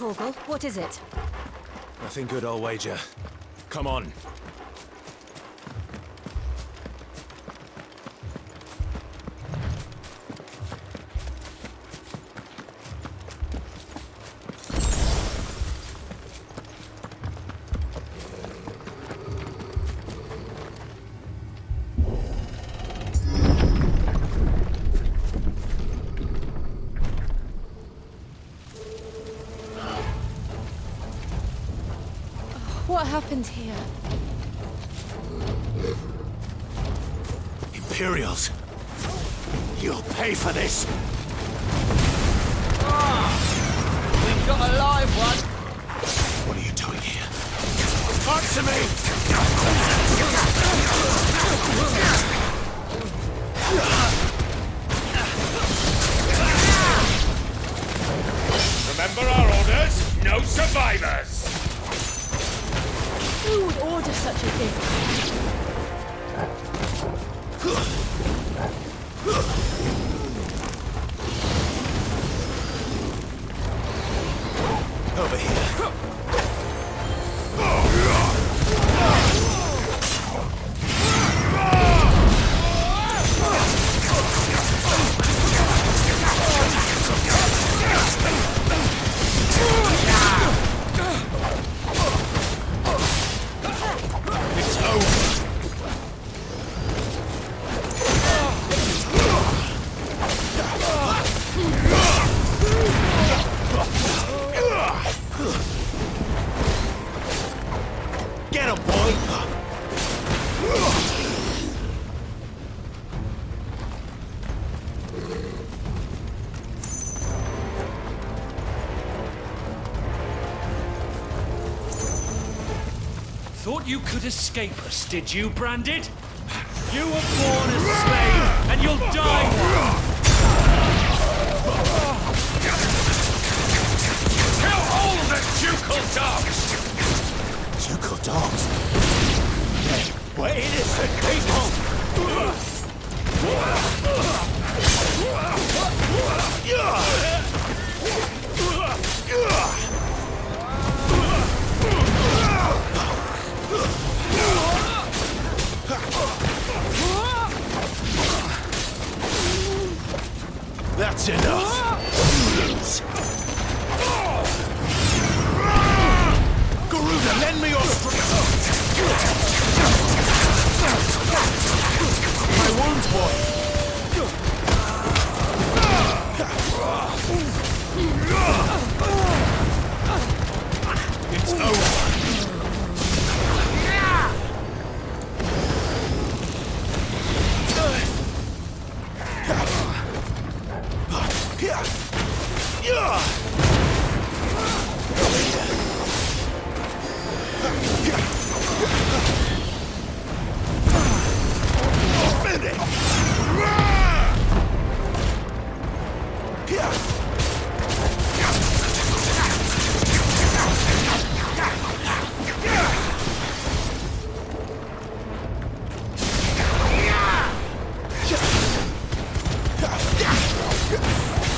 Torgal, what is it? Nothing good, I'll wager. Come on. What happened here? Imperials! You'll pay for this! We've got a live one. What are you doing here? Answer me! Remember our orders? No survivors! Who would order such a thing? Over here. It's over. Get him, boy! Thought you could escape us, did you, Branded? You were born a slave, and you'll die one! Kill all the ducal dogs! Ducal dogs? We're innocent people! That's enough! You lose! Garuda, lend me your strength! My wounds, boy! It's over!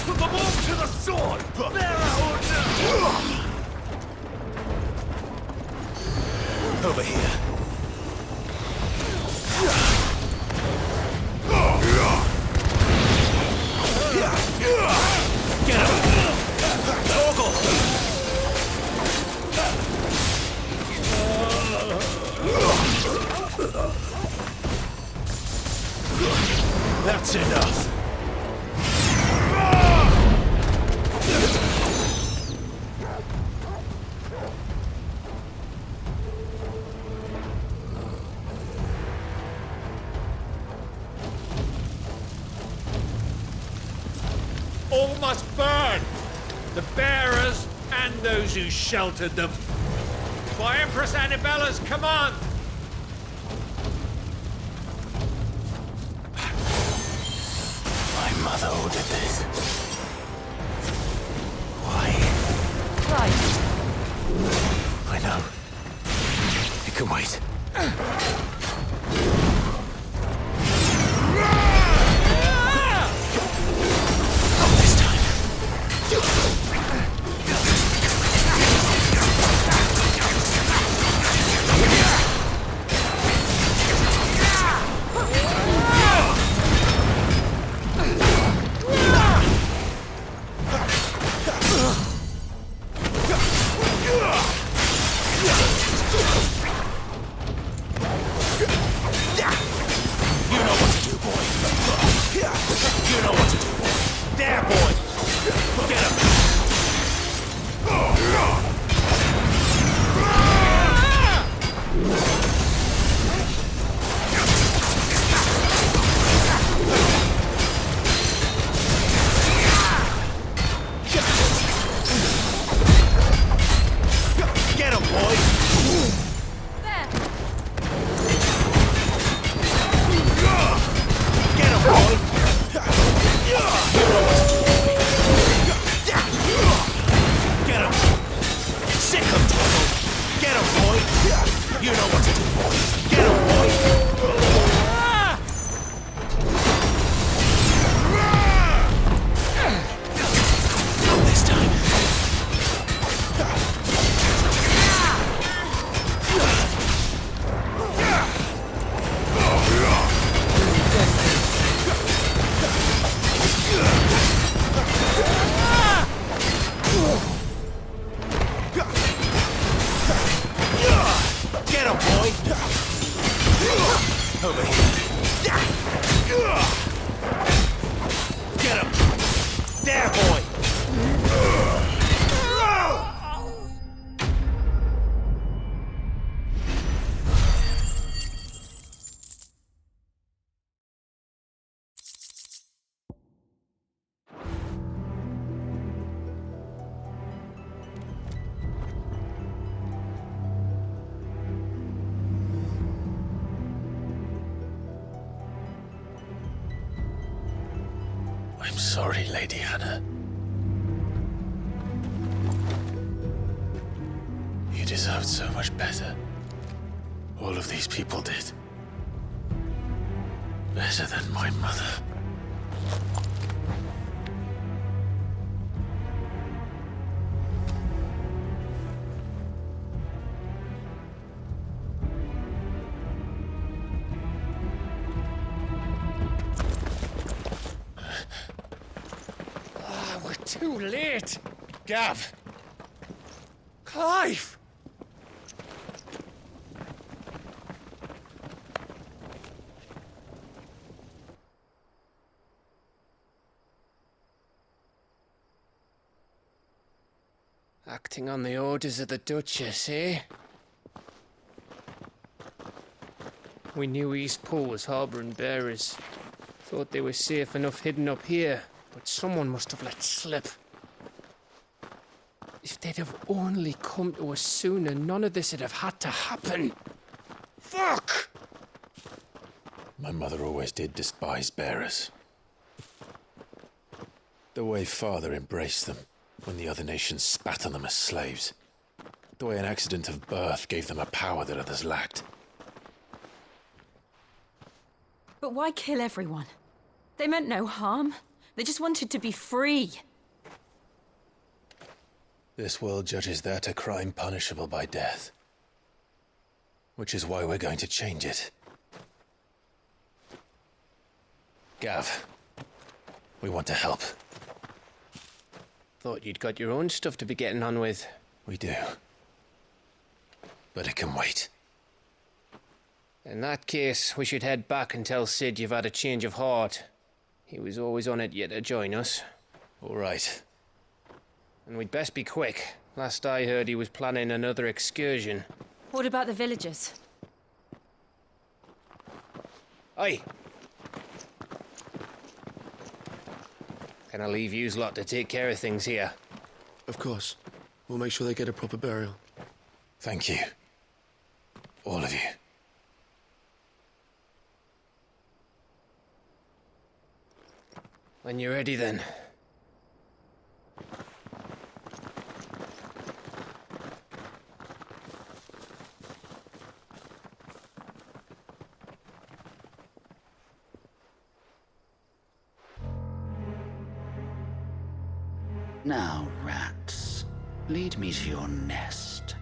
Put them all to the sword! Over here. Get him! Torgal! That's enough. All must burn! The bearers and those who sheltered them. By Empress Annibella's command! My mother ordered this. Why? Right. I know. It can wait. Not this time. sick of trouble. Get him, boy. You know what to do. Get him, boy. Not this time. Get him, boy! Over here. Get him! There, boy! I'm sorry, Lady Hannah. You deserved so much better. All of these people did. Better than my mother. Too late! Gav! Clive! Acting on the orders of the Duchess, eh? We knew Eastpool was harbouring bearers. Thought they were safe enough hidden up here, but someone must have let slip. If they'd have only come to us sooner, none of this would have had to happen. Fuck! My mother always did despise bearers. The way Father embraced them when the other nations spat on them as slaves. The way an accident of birth gave them a power that others lacked. But why kill everyone? They meant no harm. They just wanted to be free. This world judges that a crime punishable by death. Which is why we're going to change it. Gav, we want to help. Thought you'd got your own stuff to be getting on with. We do. But it can wait. In that case, we should head back and tell Sid you've had a change of heart. He was always on it yet to join us. All right. And we'd best be quick. Last I heard, he was planning another excursion. What about the villagers? Oi! Can I leave yous lot to take care of things here? Of course. We'll make sure they get a proper burial. Thank you. All of you. When you're ready, then. Now, rats, lead me to your nest.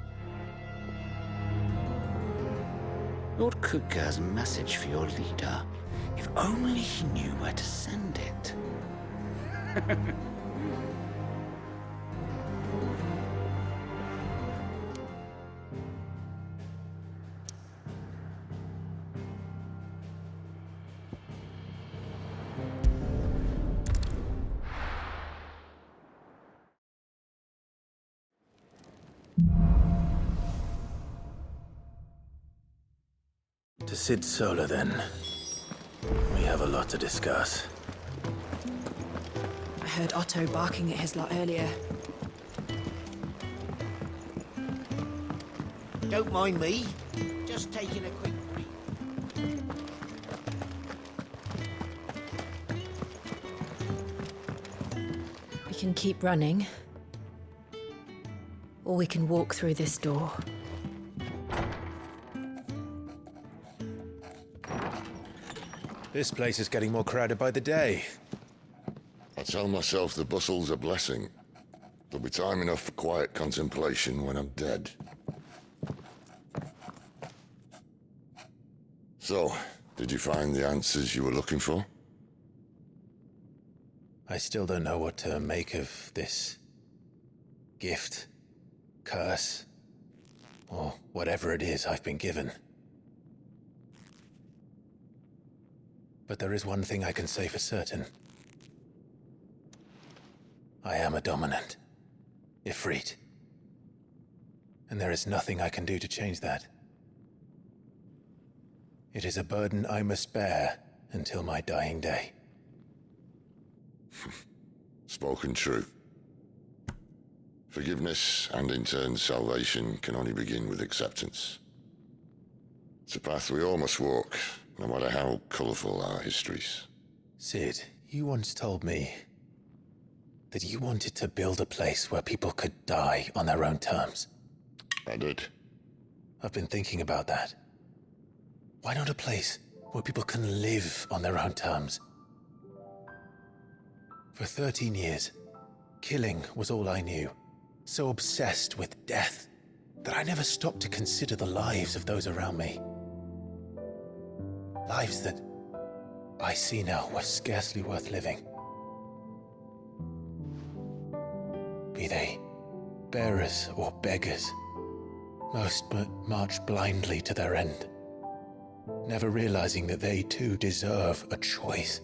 Lord Kuka has a message for your leader. If only he knew where to send it. To Sid Solar, then. We have a lot to discuss. I heard Otto barking at his lot earlier. Don't mind me. Just taking a quick break. We can keep running. or we can walk through this door. This place is getting more crowded by the day. I tell myself the bustle's a blessing. There'll be time enough for quiet contemplation when I'm dead. So, did you find the answers you were looking for? I still don't know what to make of this gift, curse, or whatever it is I've been given. But there is one thing I can say for certain. I am a dominant, Ifrit. And there is nothing I can do to change that. It is a burden I must bear until my dying day. Spoken true. Forgiveness and in turn salvation can only begin with acceptance. It's a path we all must walk, no matter how colourful our histories. Sid, you once told me that you wanted to build a place where people could die on their own terms. I did. I've been thinking about that. Why not a place where people can live on their own terms? For 13 years, killing was all I knew. So obsessed with death that I never stopped to consider the lives of those around me. Lives that I see now were scarcely worth living. Be they bearers or beggars, most march blindly to their end, never realizing that they too deserve a choice.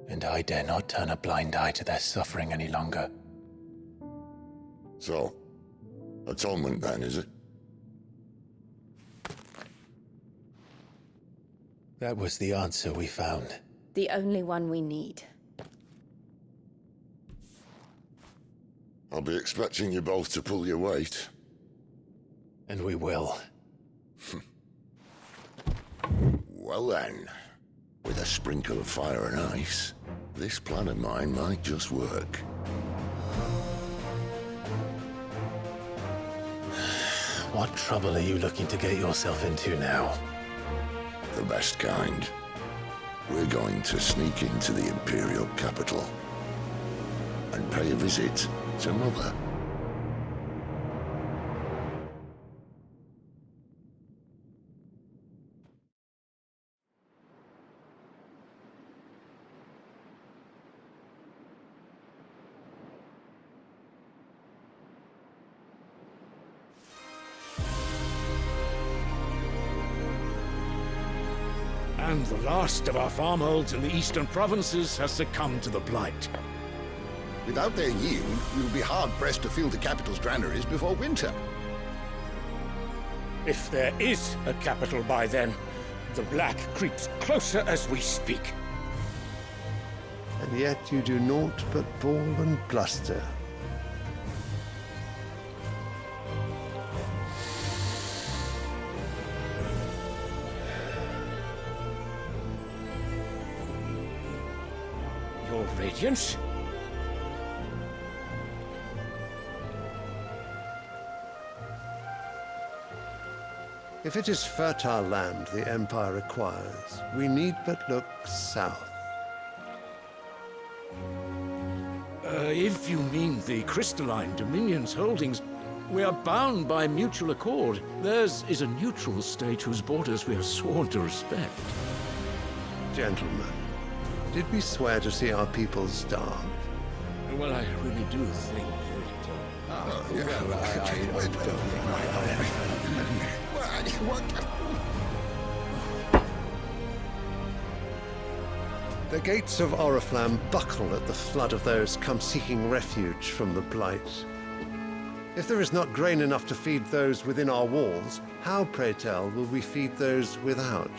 And I dare not turn a blind eye to their suffering any longer. So, atonement then, is it? That was the answer we found. The only one we need. I'll be expecting you both to pull your weight. And we will. Well then, with a sprinkle of fire and ice, this plan of mine might just work. What trouble are you looking to get yourself into now? The best kind. We're going to sneak into the Imperial capital and pay a visit to Mother. And the last of our farmholds in the eastern provinces has succumbed to the blight. Without their yield, we will be hard-pressed to fill the capital's granaries before winter. If there is a capital by then, the black creeps closer as we speak. And yet you do naught but bawl and bluster. Your Radiance? If it is fertile land the Empire requires, we need but look south. If you mean the crystalline Dominion's holdings, we are bound by mutual accord. Theirs is a neutral state whose borders we are sworn to respect. Gentlemen, did we swear to see our people starve? Well, I really do think The gates of Oriflamme buckle at the flood of those come seeking refuge from the Blight. If there is not grain enough to feed those within our walls, how, pray tell, will we feed those without?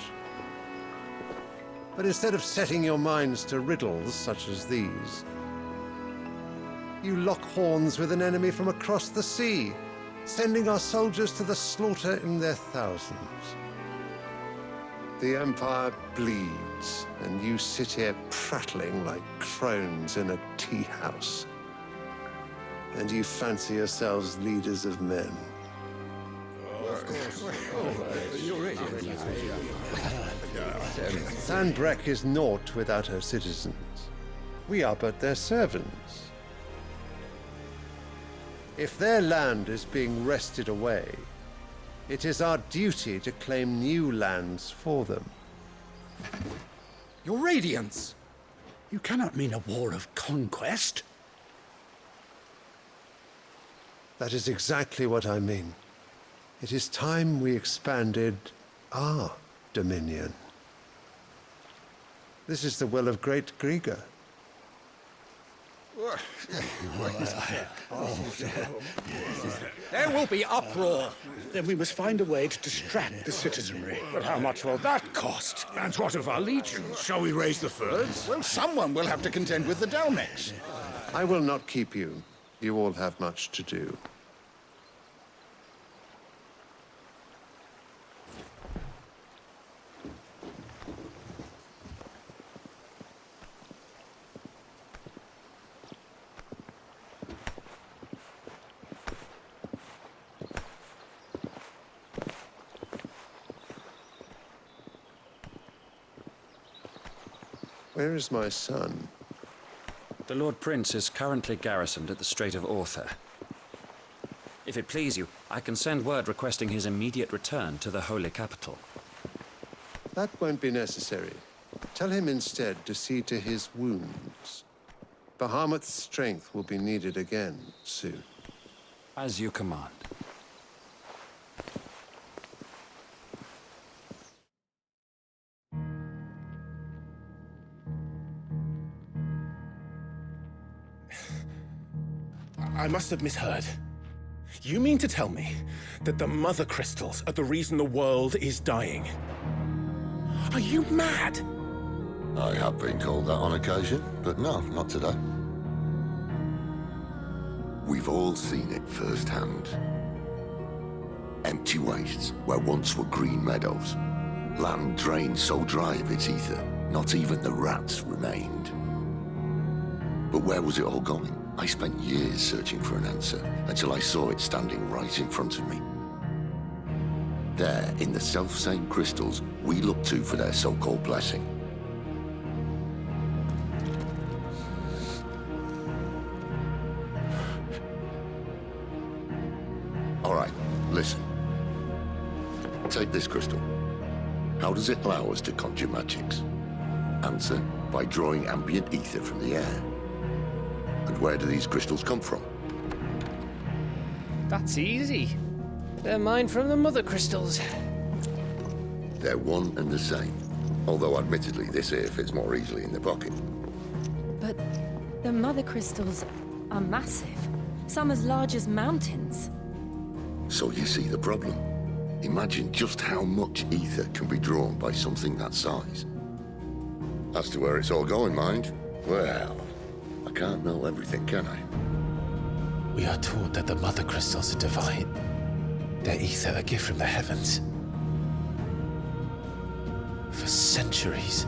But instead of setting your minds to riddles such as these, you lock horns with an enemy from across the sea, sending our soldiers to the slaughter in their thousands. The Empire bleeds, and you sit here prattling like crones in a tea house. And you fancy yourselves leaders of men. Sandbreck is naught without her citizens. We are but their servants. If their land is being wrested away, it is our duty to claim new lands for them. Your Radiance! You cannot mean a war of conquest. That is exactly what I mean. It is time we expanded our dominion. This is the will of great Grieger. There will be uproar. Then we must find a way to distract the citizenry. But how much will that cost? And what of our legions? Shall we raise the furs? Well, someone will have to contend with the Dalmex. I will not keep you. You all have much to do. Where is my son? The Lord Prince is currently garrisoned at the Strait of Arthur. If it please you, I can send word requesting his immediate return to the Holy Capital. That won't be necessary. Tell him instead to see to his wounds. Bahamut's strength will be needed again soon. As you command. I must have misheard. You mean to tell me that the Mother Crystals are the reason the world is dying? Are you mad? I have been called that on occasion, but no, not today. We've all seen it firsthand. Empty wastes where once were green meadows. Land drained so dry of its ether, not even the rats remained. But where was it all going? I spent years searching for an answer, until I saw it standing right in front of me. There, in the self-same crystals we look to for their so-called blessing. All right, listen. Take this crystal. How does it allow us to conjure magics? Answer, by drawing ambient ether from the air. And where do these crystals come from? That's easy. They're mine from the Mother Crystals. They're one and the same. Although admittedly this here fits more easily in the pocket. But the Mother Crystals are massive. Some as large as mountains. So you see the problem. Imagine just how much ether can be drawn by something that size. As to where it's all going, mind? Well, I can't know everything, can I? We are taught that the Mother Crystals are divine. Their ether a gift from the heavens. For centuries,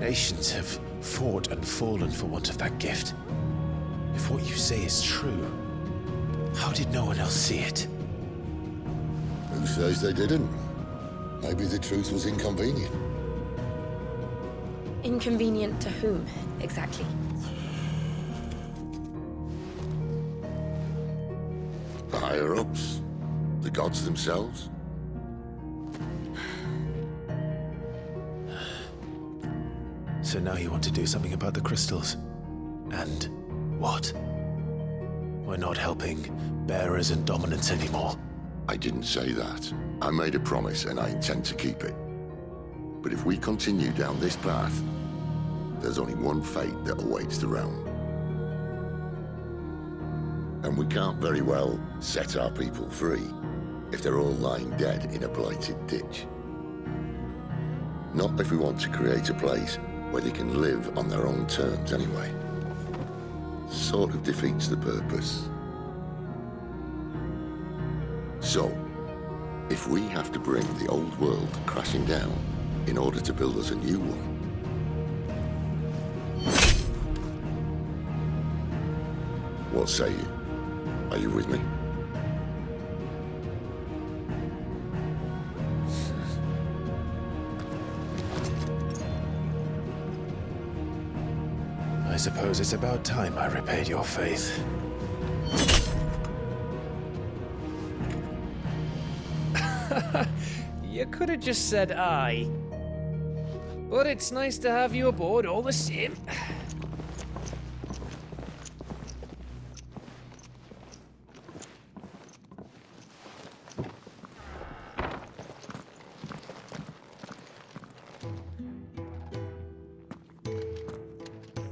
nations have fought and fallen for want of that gift. If what you say is true, how did no one else see it? Who says they didn't? Maybe the truth was inconvenient. Inconvenient to whom, exactly? The higher-ups? The gods themselves? So now you want to do something about the crystals? And what? We're not helping bearers and dominants anymore. I didn't say that. I made a promise and I intend to keep it. But if we continue down this path, there's only one fate that awaits the realm. And we can't very well set our people free if they're all lying dead in a blighted ditch. Not if we want to create a place where they can live on their own terms anyway. Sort of defeats the purpose. So, if we have to bring the old world crashing down in order to build us a new one, what say you? Are you with me? I suppose it's about time I repaid your faith. You could have just said aye. But it's nice to have you aboard all the same.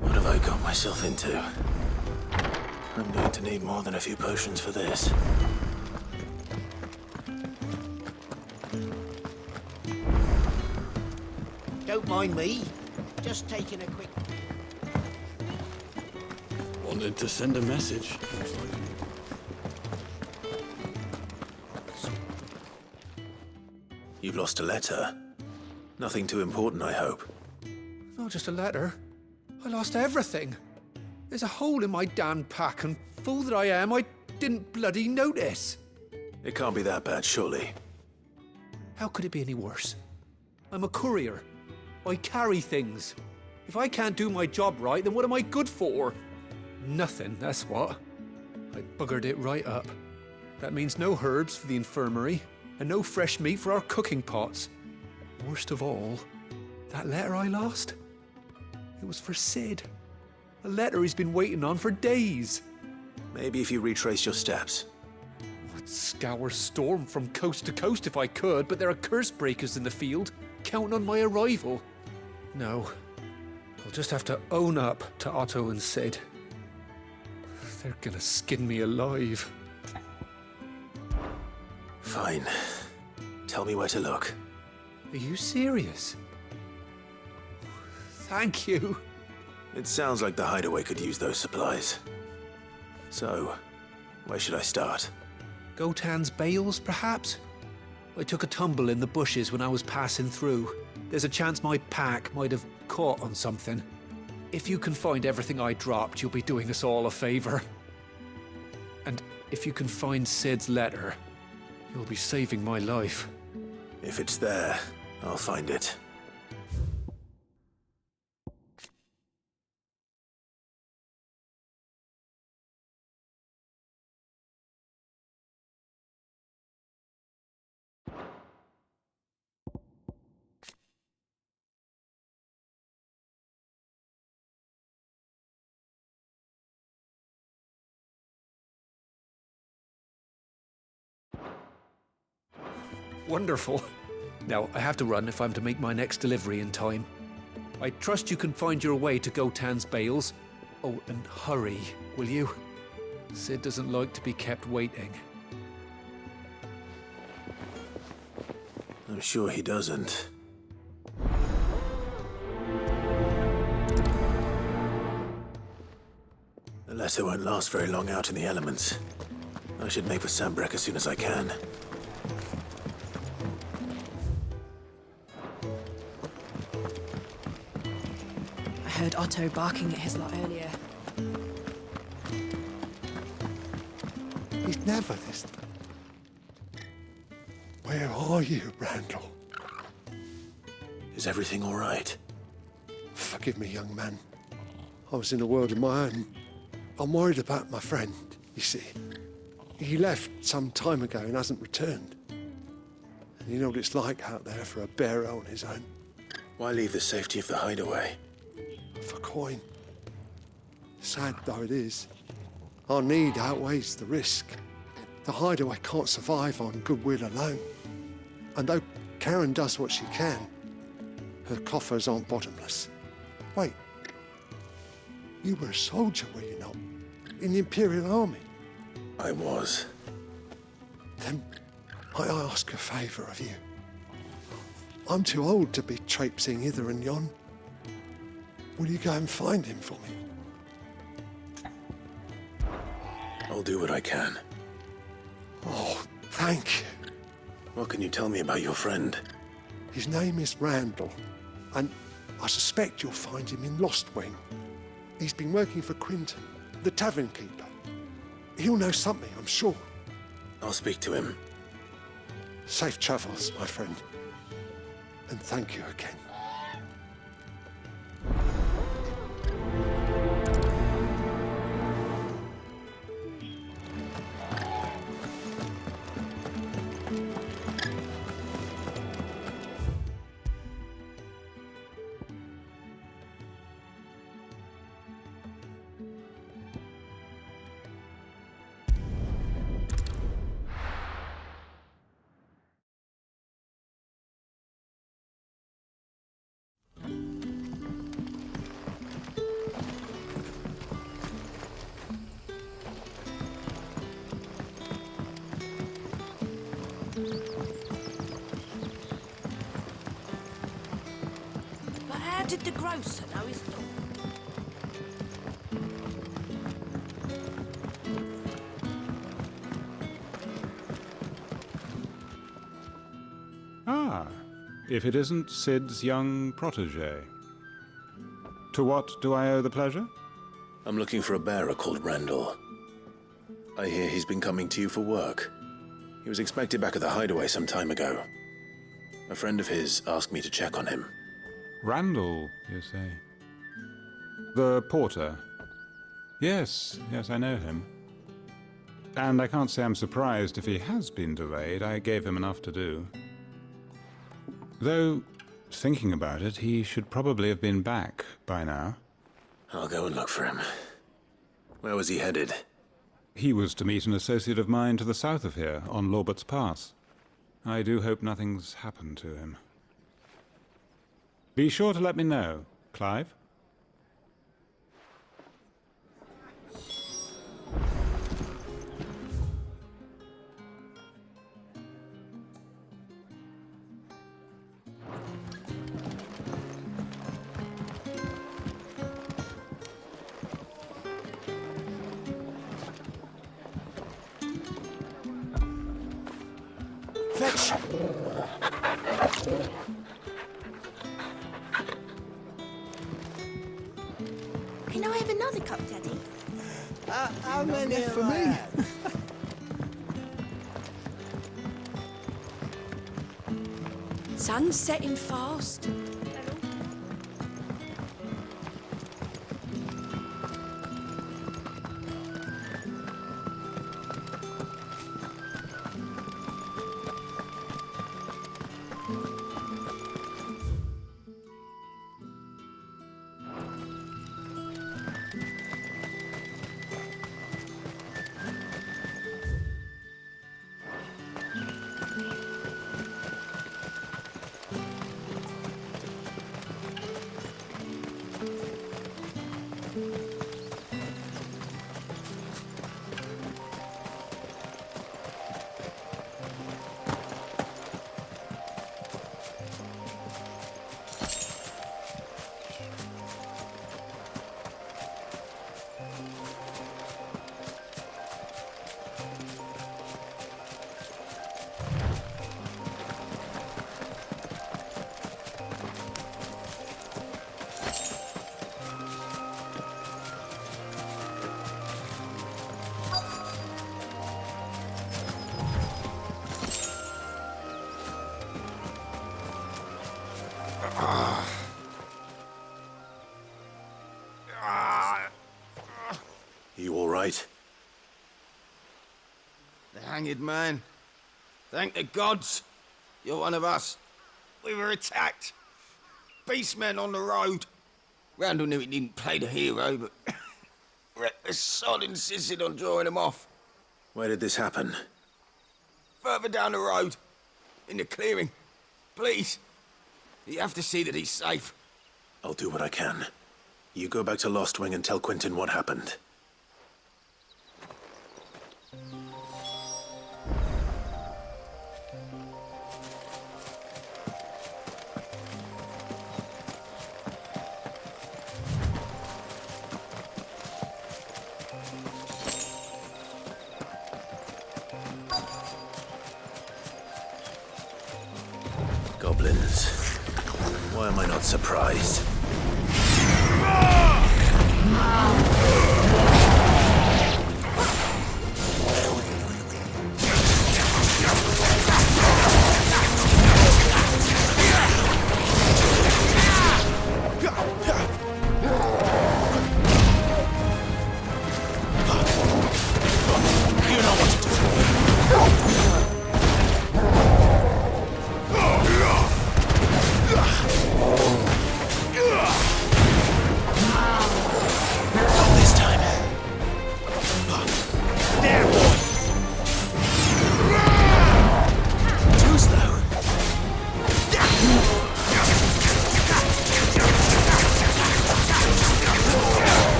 What have I got myself into? I'm going to need more than a few potions for this. Don't mind me. Just taking a quick... Wanted to send a message. You've lost a letter. Nothing too important, I hope. Not just a letter. I lost everything. There's a hole in my damn pack, and fool that I am, I didn't bloody notice. It can't be that bad, surely. How could it be any worse? I'm a courier. I carry things. If I can't do my job right, then what am I good for? Nothing, that's what. I buggered it right up. That means no herbs for the infirmary, and no fresh meat for our cooking pots. Worst of all, that letter I lost? It was for Sid. A letter he's been waiting on for days. Maybe if you retrace your steps. I'd scour Storm from coast to coast if I could, but there are curse breakers in the field, counting on my arrival. No, I'll just have to own up to Otto and Sid. They're gonna skin me alive. Fine. Tell me where to look. Are you serious? Thank you. It sounds like the hideaway could use those supplies. So, where should I start? Gotan's bales, perhaps? I took a tumble in the bushes when I was passing through. There's a chance my pack might have caught on something. If you can find everything I dropped, you'll be doing us all a favor. And if you can find Sid's letter, you'll be saving my life. If it's there, I'll find it. Wonderful. Now, I have to run if I'm to make my next delivery in time. I trust you can find your way to Gotan's bales. Oh, and hurry, will you? Sid doesn't like to be kept waiting. I'm sure he doesn't. The letter won't last very long out in the elements. I should make for Sambrek as soon as I can. I heard Otto barking at his lot earlier. He's never this. Where are you, Randall? Is everything all right? Forgive me, young man. I was in a world of my own. I'm worried about my friend, you see. He left some time ago and hasn't returned. And you know what it's like out there for a bearer on his own. Why leave the safety of the hideaway? For coin. Sad though it is, our need outweighs the risk. The hideaway can't survive on goodwill alone. And though Karen does what she can, her coffers aren't bottomless. Wait, you were a soldier, were you not? In the Imperial Army? I was. Then I ask a favour of you. I'm too old to be traipsing hither and yon. Will you go and find him for me? I'll do what I can. Oh, thank you. What can you tell me about your friend? His name is Randall, and I suspect you'll find him in Lost Wing. He's been working for Quinton, the tavern keeper. He'll know something, I'm sure. I'll speak to him. Safe travels, my friend. And thank you again. But how did the grocer know his dog? Ah, if it isn't Sid's young protege. To what do I owe the pleasure? I'm looking for a bearer called Randall. I hear he's been coming to you for work. He was expected back at the hideaway some time ago. A friend of his asked me to check on him. Randall, you say? The porter? Yes, I know him. And I can't say I'm surprised if he has been delayed. I gave him enough to do. Though, thinking about it, he should probably have been back by now. I'll go and look for him. Where was he headed? He was to meet an associate of mine to the south of here, on Lorbert's Pass. I do hope nothing's happened to him. Be sure to let me know, Clive. Fetch! Can I have another cup, Daddy? How many for me? Sun's setting fast. You all right? The hanged man. Thank the gods. You're one of us. We were attacked. Beastmen on the road. Randall knew he didn't play the hero, but reckless sod insisted on drawing him off. Where did this happen? Further down the road. In the clearing. Please. You have to see that he's safe. I'll do what I can. You go back to Lost Wing and tell Quentin what happened. Goblins. Why am I not surprised?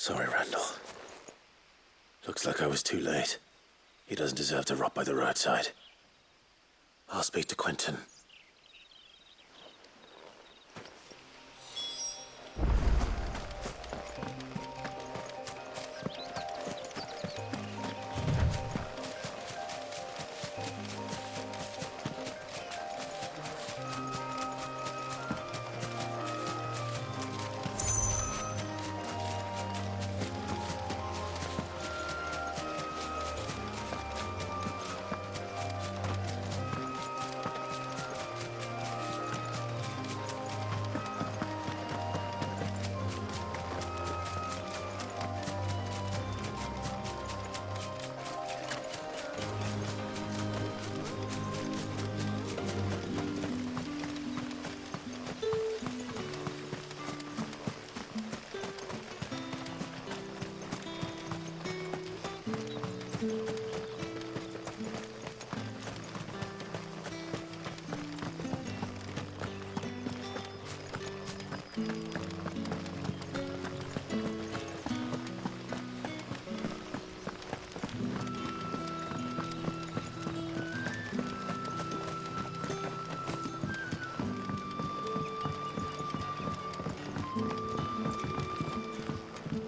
Sorry, Randall. Looks like I was too late. He doesn't deserve to rot by the roadside. I'll speak to Quentin.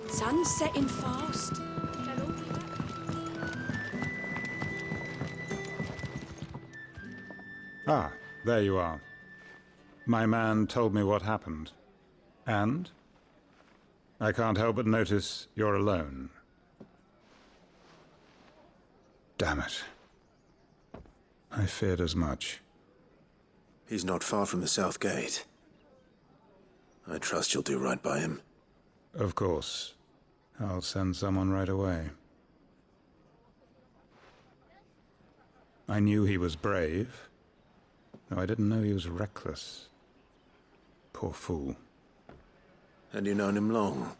Sun's setting fast. Ah, there you are. My man told me what happened. And? I can't help but notice you're alone. Damn it. I feared as much. He's not far from the South Gate. I trust you'll do right by him. Of course. I'll send someone right away. I knew he was brave, though I didn't know he was reckless. Poor fool. And you known him long?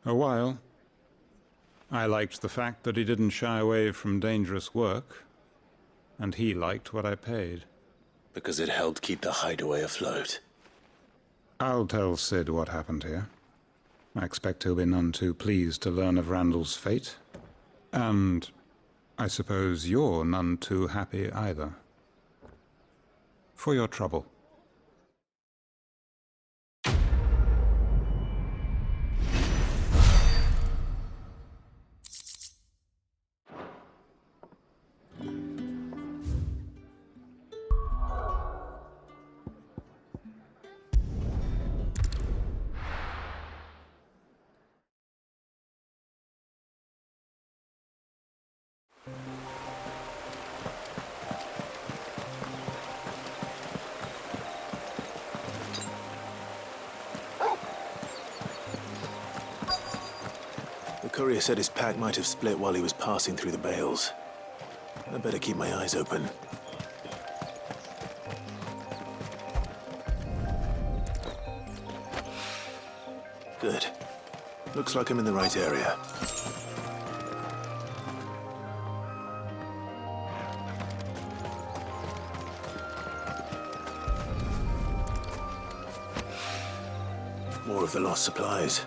A while. I liked the fact that he didn't shy away from dangerous work, and he liked what I paid. Because it helped keep the hideaway afloat. I'll tell Sid what happened here. I expect he'll be none too pleased to learn of Randall's fate. And I suppose you're none too happy either. For your trouble. The courier said his pack might have split while he was passing through the bales. I'd better keep my eyes open. Good. Looks like I'm in the right area. More of the lost supplies.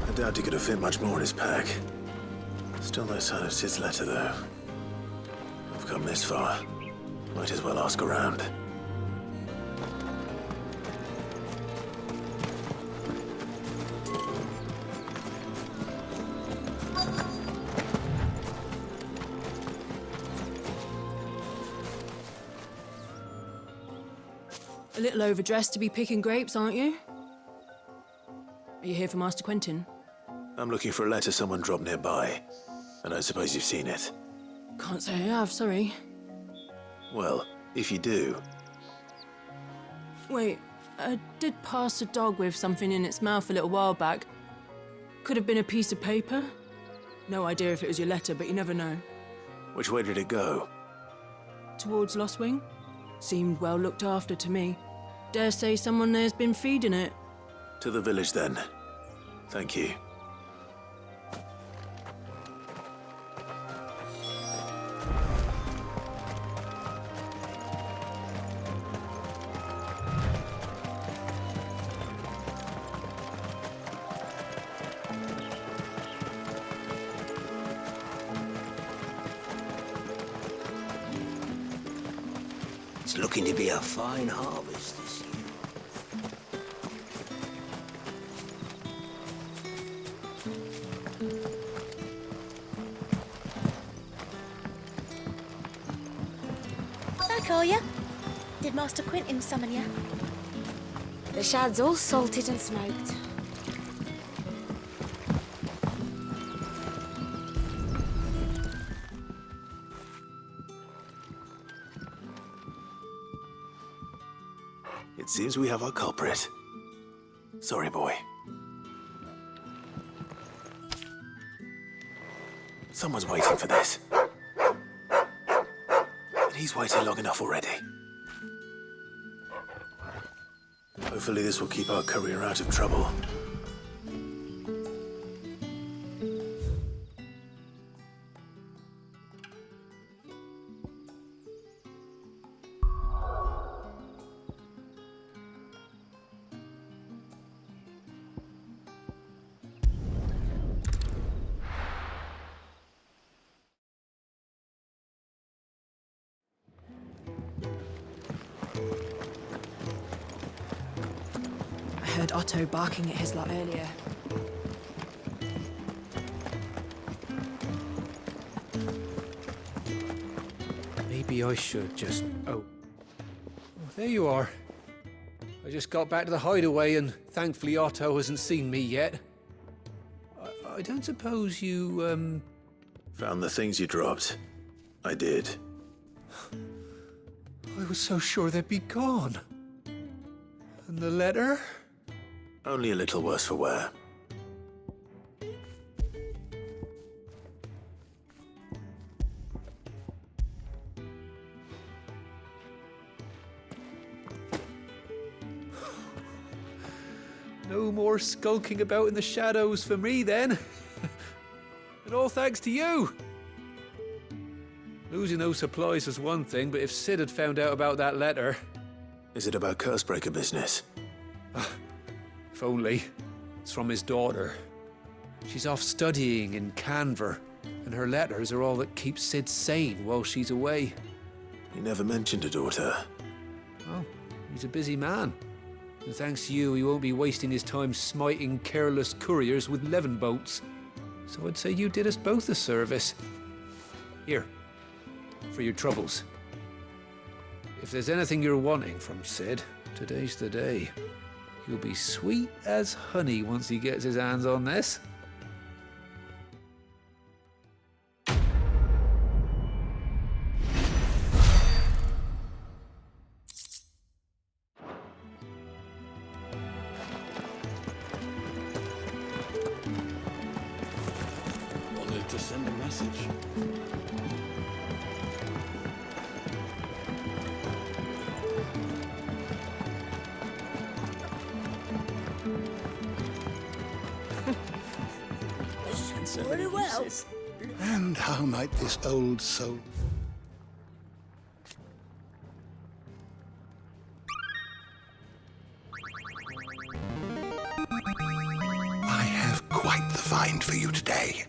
I doubt he could have fit much more in his pack. Still no sign of Sid's letter, though. I've come this far. Might as well ask around. A little overdressed to be picking grapes, aren't you? Are you here for Master Quentin? I'm looking for a letter someone dropped nearby. And I suppose you've seen it. Can't say I have, sorry. Well, if you do... Wait, I did pass a dog with something in its mouth a little while back. Could have been a piece of paper. No idea if it was your letter, but you never know. Which way did it go? Towards Lost Wing? Seemed well looked after to me. Dare say someone there's been feeding it. To the village, then. Thank you. It's looking to be a fine harvest this year. I call ya. Did Master Quentin summon ya? The shad's all salted and smoked. It seems we have our culprit. Sorry, boy. Someone's waiting for this. And he's waited long enough already. Hopefully this will keep our courier out of trouble. I heard Otto barking at his lot earlier. Maybe I should just... Oh, there you are. I just got back to the hideaway and thankfully Otto hasn't seen me yet. I don't suppose you, Found the things you dropped. I did. I was so sure they'd be gone. And the letter? Only a little worse for wear. No more skulking about in the shadows for me, then. And all thanks to you. Losing those supplies was one thing, but if Sid had found out about that letter... Is it about Cursebreaker business? If only. It's from his daughter. She's off studying in Canver, and her letters are all that keeps Sid sane while she's away. He never mentioned a daughter. Oh, he's a busy man. And thanks to you, he won't be wasting his time smiting careless couriers with levin boats. So I'd say you did us both a service. Here, for your troubles. If there's anything you're wanting from Sid, today's the day. He'll be sweet as honey once he gets his hands on this. Wanted to send a message. Very well. And how might this old soul... I have quite the find for you today.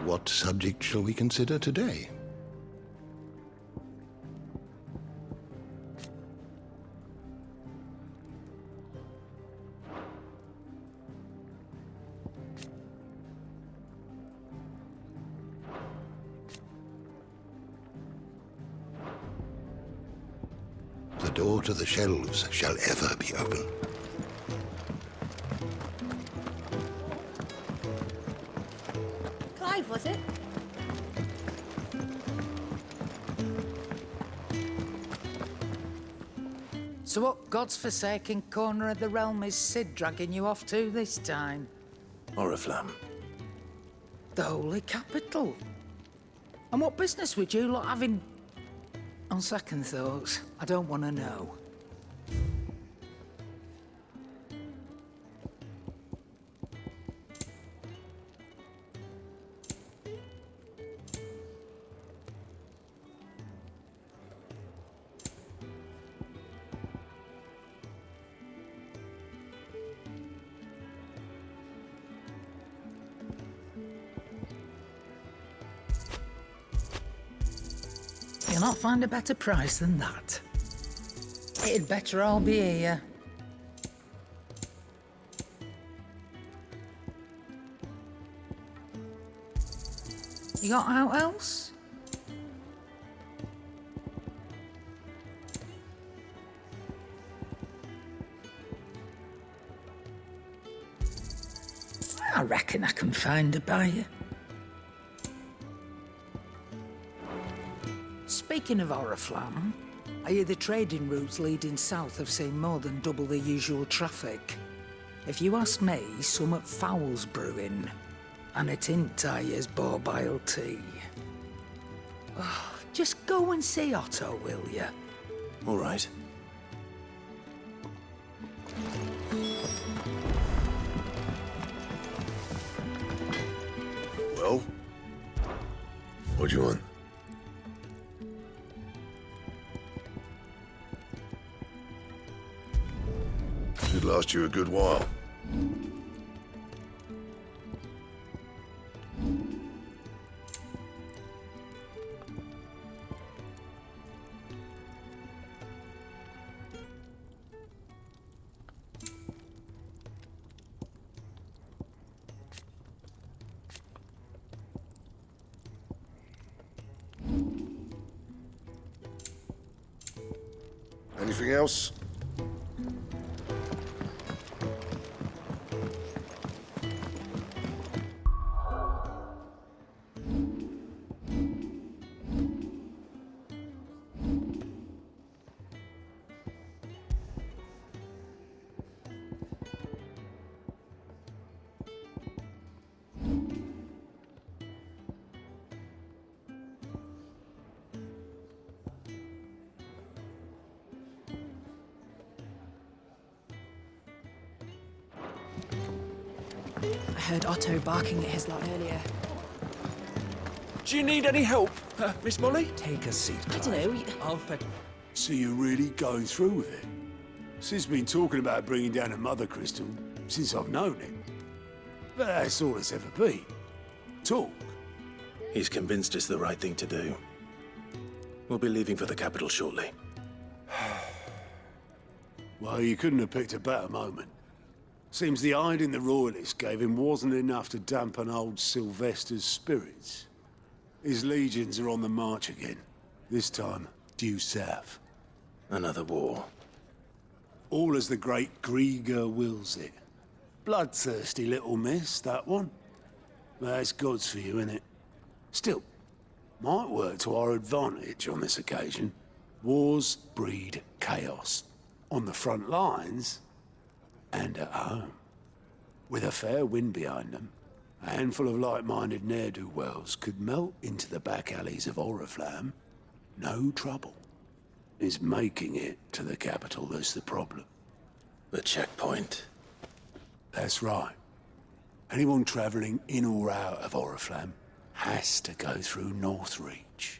What subject shall we consider today? The door to the shelves shall ever be open. Clive, was it? So what god's-forsaken corner of the realm is Sid dragging you off to this time? Oriflamme. The Holy Capital. And what business would you lot have in... On second thoughts, I don't want to know. You'll not find a better price than that. It'd better all be here. You got out else? I reckon I can find a buyer. Speaking of Oriflamme, I hear the trading routes leading south have seen more than double the usual traffic. If you ask me, summat foul's brewing, and it ain't Tyre's borbile tea. Oh, just go and see Otto, will you? All right. Well? What do you want? Should last you a good while. Anything else? I heard Otto barking at his lot earlier. Do you need any help, Miss Molly? Take a seat, I don't know. I'll fetch. So you're really going through with it? Sid's been talking about bringing down a mother crystal since I've known him. But that's all it's ever been. Talk. He's convinced it's the right thing to do. We'll be leaving for the capital shortly. Well, you couldn't have picked a better moment. Seems the hiding the royalists gave him wasn't enough to dampen old Sylvester's spirits. His legions are on the march again. This time, due south. Another war. All as the great Grieger wills it. Bloodthirsty little miss, that one. That's God's for you, innit? Still, might work to our advantage on this occasion. Wars breed chaos. On the front lines, and at home. With a fair wind behind them, a handful of like-minded ne'er-do-wells could melt into the back alleys of Oriflamme. No trouble. It's making it to the capital that's the problem. The checkpoint. That's right. Anyone travelling in or out of Oriflamme has to go through Northreach.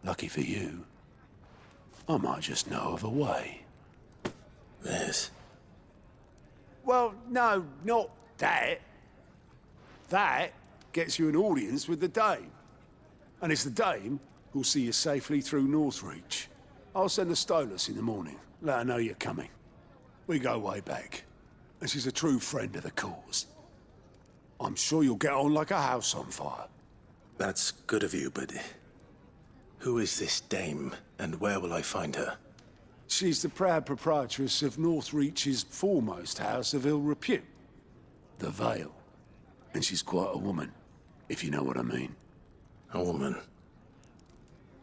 Lucky for you, I might just know of a way. This? Well, no, not that. That gets you an audience with the Dame. And it's the Dame who'll see you safely through Northreach. I'll send the Stolas in the morning. Let her know you're coming. We go way back. And she's a true friend of the cause. I'm sure you'll get on like a house on fire. That's good of you, but... who is this Dame, and where will I find her? She's the proud proprietress of Northreach's foremost house of ill repute, the Vale. And she's quite a woman, if you know what I mean. A woman.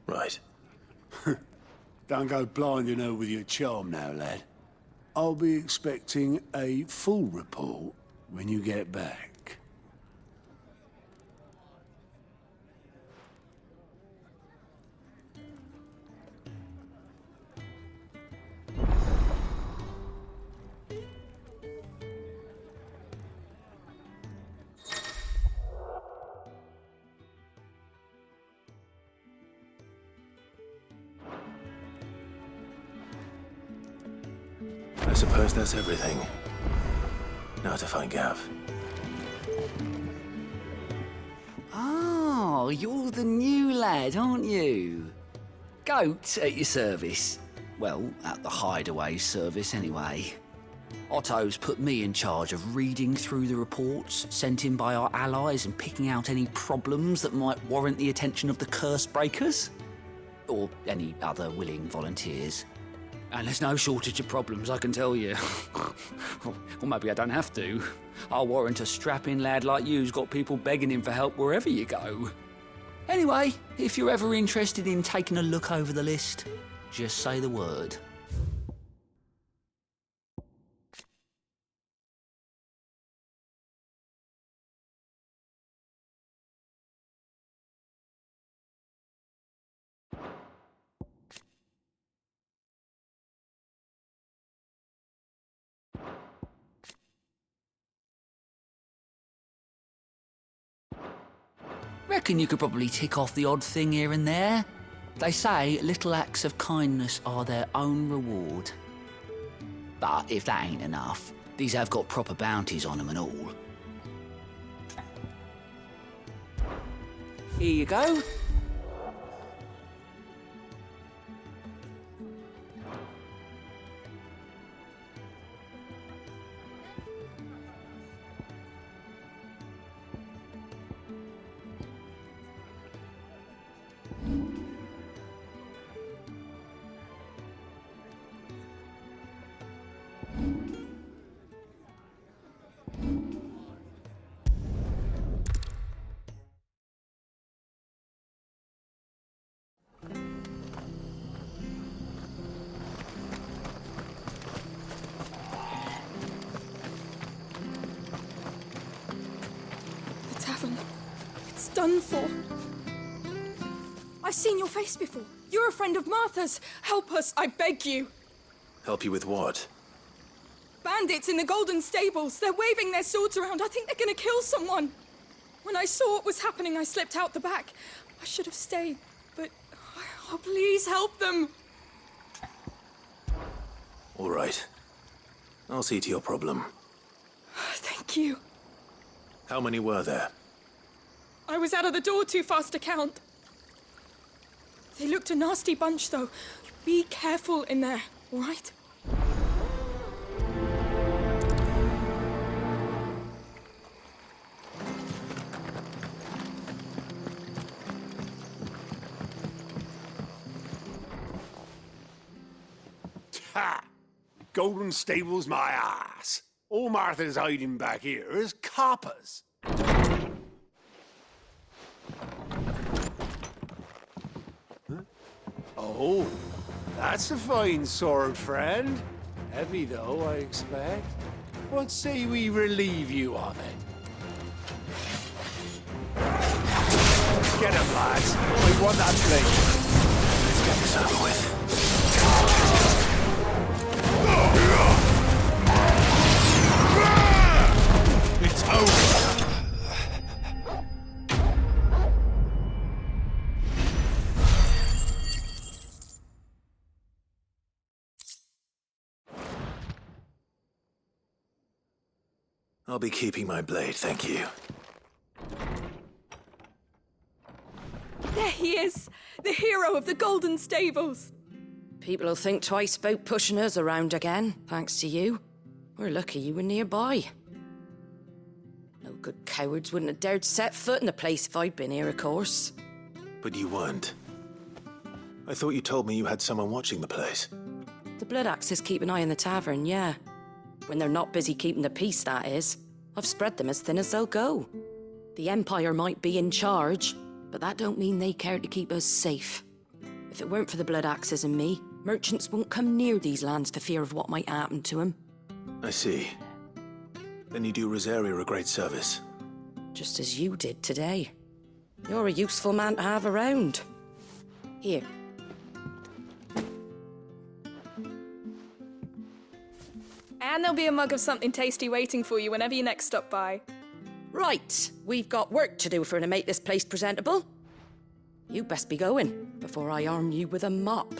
Right. Don't go blinding her with your charm now, lad. I'll be expecting a full report when you get back. I suppose that's everything. Now to find Gav. Oh, you're the new lad, aren't you? Goat at your service. Well, at the hideaway service anyway. Otto's put me in charge of reading through the reports sent in by our allies and picking out any problems that might warrant the attention of the curse breakers. Or any other willing volunteers. And there's no shortage of problems, I can tell you. Or maybe I don't have to. I'll warrant a strapping lad like you's got people begging him for help wherever you go. Anyway, if you're ever interested in taking a look over the list, just say the word. Reckon you could probably tick off the odd thing here and there. They say little acts of kindness are their own reward. But if that ain't enough, these have got proper bounties on them and all. Here you go. It's done for. I've seen your face before. You're a friend of Martha's. Help us, I beg you. Help you with what? Bandits in the Golden Stables. They're waving their swords around. I think they're gonna kill someone. When I saw what was happening, I slipped out the back. I should have stayed, but... Oh, please help them. All right. I'll see to your problem. Thank you. How many were there? I was out of the door too fast to count. They looked a nasty bunch, though. Be careful in there, all right? Ha! Golden Stables my ass. All Martha's hiding back here is coppers. Huh? Oh, that's a fine sword, friend. Heavy, though, I expect. What say we relieve you of it? Get him, lads. I want that blade. Let's get this over with. It's over. I'll be keeping my blade, thank you. There he is, the hero of the Golden Stables. People will think twice about pushing us around again, thanks to you. We're lucky you were nearby. No good cowards wouldn't have dared set foot in the place if I'd been here, of course. But you weren't. I thought you told me you had someone watching the place. The Blood Axes keep an eye on the tavern, yeah. When they're not busy keeping the peace, that is. I've spread them as thin as they'll go. The Empire might be in charge, but that don't mean they care to keep us safe. If it weren't for the Blood Axes and me, merchants won't come near these lands for fear of what might happen to them. I see. Then you do Rosaria a great service. Just as you did today. You're a useful man to have around. Here. And there'll be a mug of something tasty waiting for you whenever you next stop by. Right, we've got work to do for to make this place presentable. You best be going before I arm you with a mop.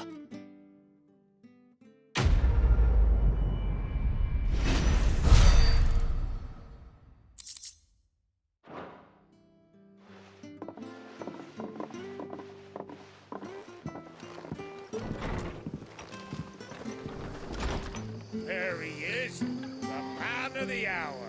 There he is, the man of the hour.